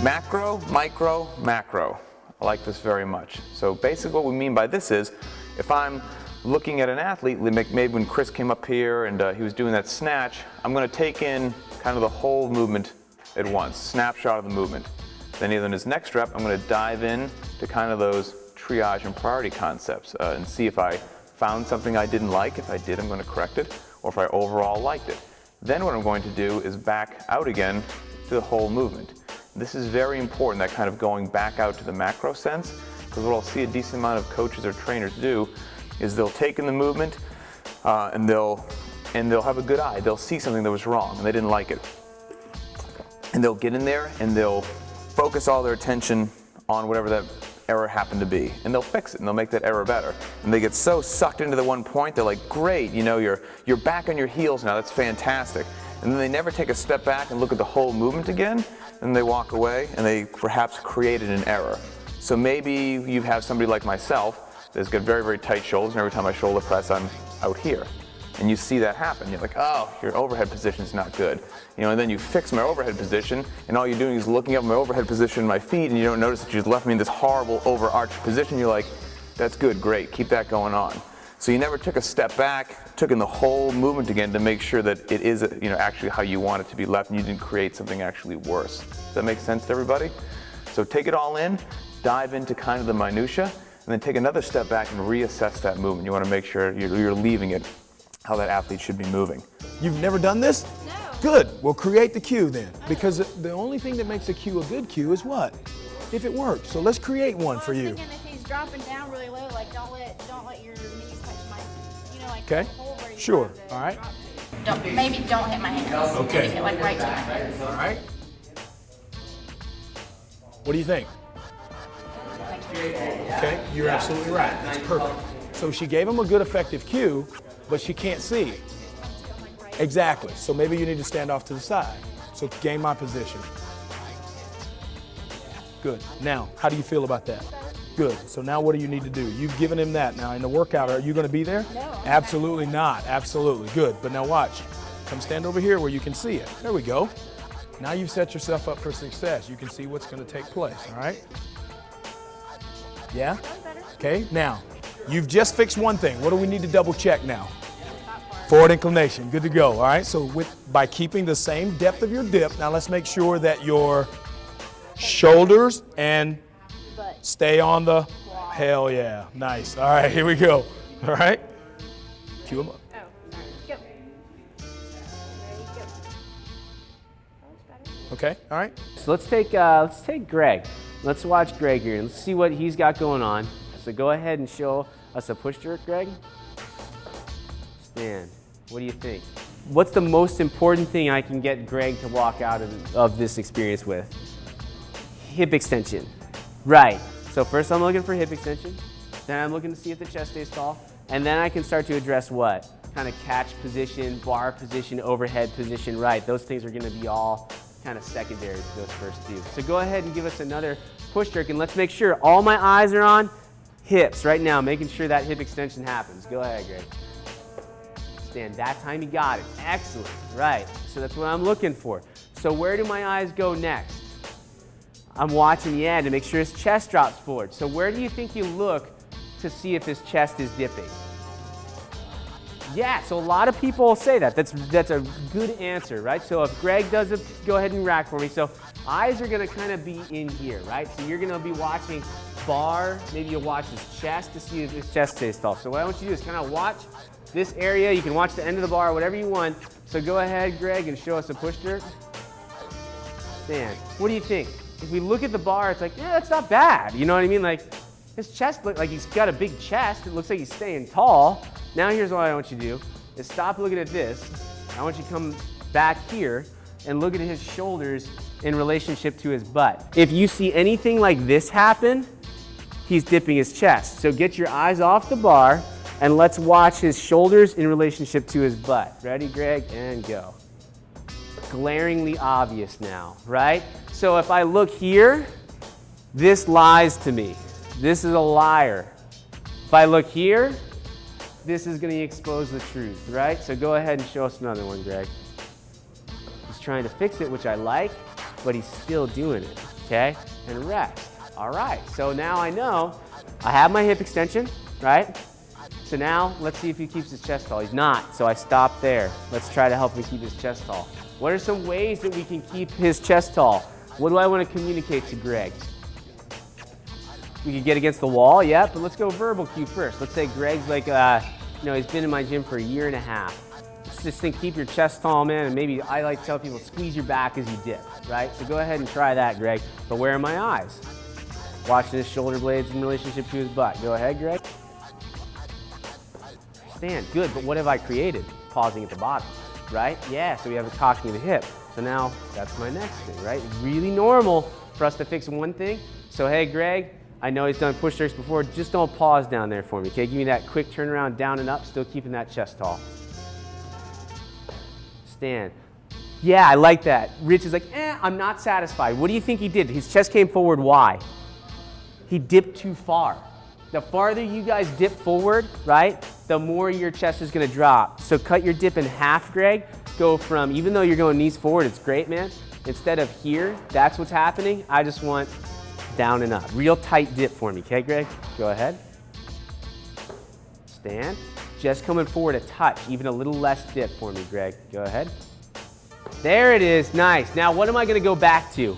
Macro, micro, macro. I like this very much. So basically what we mean by this is, if I'm looking at an athlete, maybe when Chris came up here and he was doing that snatch, I'm going to take in kind of the whole movement at once, snapshot of the movement. Then either in his next rep, I'm going to dive in to kind of those triage and priority concepts and see if I found something I didn't like. If I did, I'm going to correct it, or if I overall liked it. Then what I'm going to do is back out again to the whole movement. This is very important, that kind of going back out to the macro sense, because what I'll see a decent amount of coaches or trainers do is they'll take in the movement and they'll have a good eye. They'll see something that was wrong and they didn't like it. And they'll get in there and they'll focus all their attention on whatever that error happened to be, and they'll fix it and they'll make that error better. And they get so sucked into the one point, they're like, great, you know, you're back on your heels now, that's fantastic. And then they never take a step back and look at the whole movement again, and they walk away and they perhaps created an error. So maybe you have somebody like myself that's got very, very tight shoulders, and every time I shoulder press, I'm out here. And you see that happen. You're like, oh, your overhead position is not good. You know, and then you fix my overhead position, and all you're doing is looking up my overhead position in my feet, and you don't notice that you just left me in this horrible overarched position. You're like, that's good, great, keep that going on. So you never took a step back, took in the whole movement again to make sure that it is, you know, actually how you want it to be left, and you didn't create something actually worse. Does that make sense to everybody? So take it all in, dive into kind of the minutia, and then take another step back and reassess that movement. You want to make sure you're leaving it how that athlete should be moving. You've never done this? No. Good. Well, create the cue then. Because the only thing that makes a cue a good cue is what? If it works. So let's create one for you. I was thinking if he's dropping down really low, like don't let your knees touch my, you know, like Okay. the hole where you Sure. have to All right. drop to. Maybe don't hit my hands. Okay. Hit like right to my hands. All right. What do you think? Okay, you're absolutely right. That's perfect. So she gave him a good effective cue, but she can't see. Exactly. So maybe you need to stand off to the side. So gain my position. Good. Now, how do you feel about that? Good. So now what do you need to do? You've given him that. Now in the workout, are you going to be there? No. Absolutely not. Absolutely. Good. But now watch. Come stand over here where you can see it. There we go. Now you've set yourself up for success. You can see what's going to take place. All right? Yeah? Okay. Now, you've just fixed one thing. What do we need to double check now? Forward inclination. Good to go. All right. So by keeping the same depth of your dip, now let's make sure that your shoulders and stay on the. Hell yeah. Nice. All right. Here we go. All right. Cue them up. Oh, sorry. Go. There you go. That looks better. Okay. All right. So let's take Greg. Let's watch Greg here and let's see what he's got going on. So go ahead and show us a push jerk, Greg. Stand. What do you think? What's the most important thing I can get Greg to walk out of this experience with? Hip extension. Right. So first I'm looking for hip extension. Then I'm looking to see if the chest stays tall. And then I can start to address what? Kind of catch position, bar position, overhead position. Right. Those things are going to be all kind of secondary to those first two. So go ahead and give us another push jerk, and let's make sure all my eyes are on hips right now, making sure that hip extension happens. Go ahead, Greg. Stand. That time you got it. Excellent. Right. So that's what I'm looking for. So where do my eyes go next? I'm watching the end to make sure his chest drops forward. So where do you think you look to see if his chest is dipping? Yeah, so a lot of people say that. That's a good answer, right? So if Greg does it, go ahead and rack for me. So eyes are gonna kind of be in here, right? So you're gonna be watching bar, maybe you'll watch his chest to see if his chest stays tall. So what I want you to do is kind of watch this area. You can watch the end of the bar, whatever you want. So go ahead, Greg, and show us a push jerk. Stand. What do you think? If we look at the bar, it's like, yeah, that's not bad. You know what I mean? Like, his chest looks like he's got a big chest. It looks like he's staying tall. Now here's what I want you to do, is stop looking at this. I want you to come back here and look at his shoulders in relationship to his butt. If you see anything like this happen, he's dipping his chest. So get your eyes off the bar and let's watch his shoulders in relationship to his butt. Ready, Greg? And go. Glaringly obvious now, right? So if I look here, this lies to me. This is a liar. If I look here, this is going to expose the truth, right? So go ahead and show us another one, Greg. He's trying to fix it, which I like, but he's still doing it. okay? And rest. All right, so now I know I have my hip extension, right? So now let's see if he keeps his chest tall. He's not, so I stop there. Let's try to help him keep his chest tall. What are some ways that we can keep his chest tall? What do I want to communicate to Greg? We could get against the wall, yeah, but let's go verbal cue first. Let's say Greg's like, he's been in my gym for a year and a half. Let's just think, keep your chest tall, man, and maybe I like to tell people, squeeze your back as you dip, right? So go ahead and try that, Greg. But where are my eyes? Watching his shoulder blades in relationship to his butt. Go ahead, Greg. Stand, good, but what have I created? Pausing at the bottom, right? Yeah, so we have a cocking of the hip. So now that's my next thing, right? Really normal for us to fix one thing. So hey, Greg, I know he's done push jerks before, just don't pause down there for me, okay? Give me that quick turnaround down and up, still keeping that chest tall. Stand. Yeah, I like that. Rich is like, I'm not satisfied. What do you think he did? His chest came forward, why? He dipped too far. The farther you guys dip forward, right, the more your chest is gonna drop. So cut your dip in half, Greg. Go from, even though you're going knees forward, it's great, man. Instead of here, that's what's happening. I just want down and up. Real tight dip for me, okay, Greg? Go ahead. Stand. Just coming forward a touch, even a little less dip for me, Greg. Go ahead. There it is, nice. Now what am I gonna go back to?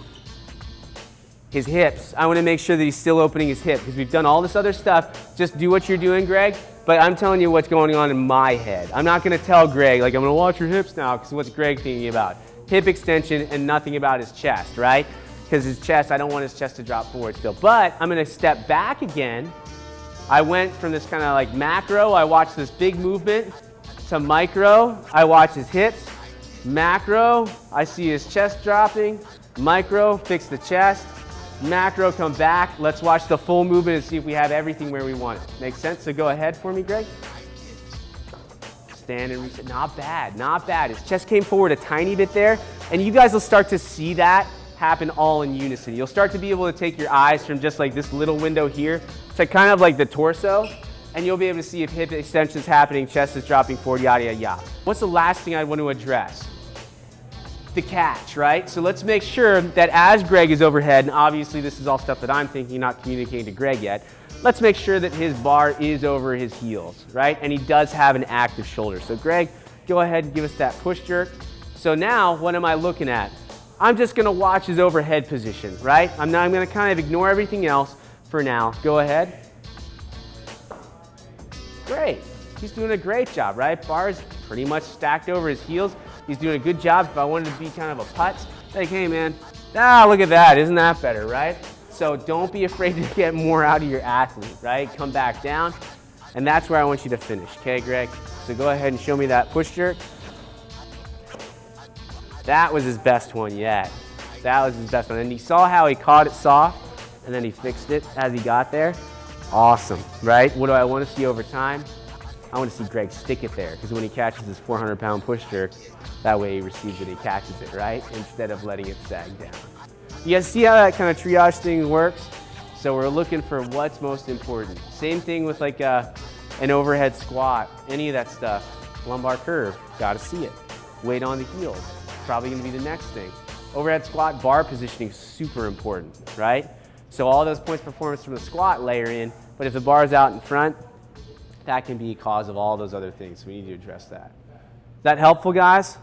His hips. I wanna make sure that he's still opening his hip because we've done all this other stuff. Just do what you're doing, Greg, but I'm telling you what's going on in my head. I'm not gonna tell Greg, like, I'm gonna watch your hips now, because what's Greg thinking about? Hip extension and nothing about his chest, right? Because his chest, I don't want his chest to drop forward still. But I'm gonna step back again. I went from this kind of like macro, I watched this big movement, to micro, I watch his hips. Macro, I see his chest dropping. Micro, fix the chest. Macro, come back. Let's watch the full movement and see if we have everything where we want it. Make sense? So go ahead for me, Greg. Stand and reset. Not bad, not bad. His chest came forward a tiny bit there, and you guys will start to see that happen all in unison. You'll start to be able to take your eyes from just like this little window here to kind of like the torso, and you'll be able to see if hip extension is happening, chest is dropping forward, yada, yada, yada. What's the last thing I want to address? The catch, right? So let's make sure that as Greg is overhead, and obviously this is all stuff that I'm thinking, not communicating to Greg yet, let's make sure that his bar is over his heels, right? And he does have an active shoulder. So Greg, go ahead and give us that push jerk. So now, what am I looking at? I'm just gonna watch his overhead position, right? I'm gonna kind of ignore everything else for now. Go ahead. Great, he's doing a great job, right? Bar's pretty much stacked over his heels. He's doing a good job. If I wanted to be kind of a putz, like, hey man, look at that, isn't that better, right? So don't be afraid to get more out of your athlete, right? Come back down, and that's where I want you to finish, okay, Greg? So go ahead and show me that push jerk. That was his best one yet. That was his best one. And you saw how he caught it soft, and then he fixed it as he got there. Awesome, right? What do I want to see over time? I want to see Greg stick it there, because when he catches his 400-pound push jerk, that way he receives it, he catches it, right? Instead of letting it sag down. You guys see how that kind of triage thing works? So we're looking for what's most important. Same thing with like an overhead squat, any of that stuff. Lumbar curve, gotta see it. Weight on the heels, probably gonna be the next thing. Overhead squat, bar positioning, super important, right? So all those points performance from the squat layer in, but if the bar is out in front, that can be a cause of all those other things. So we need to address that. Is that helpful, guys?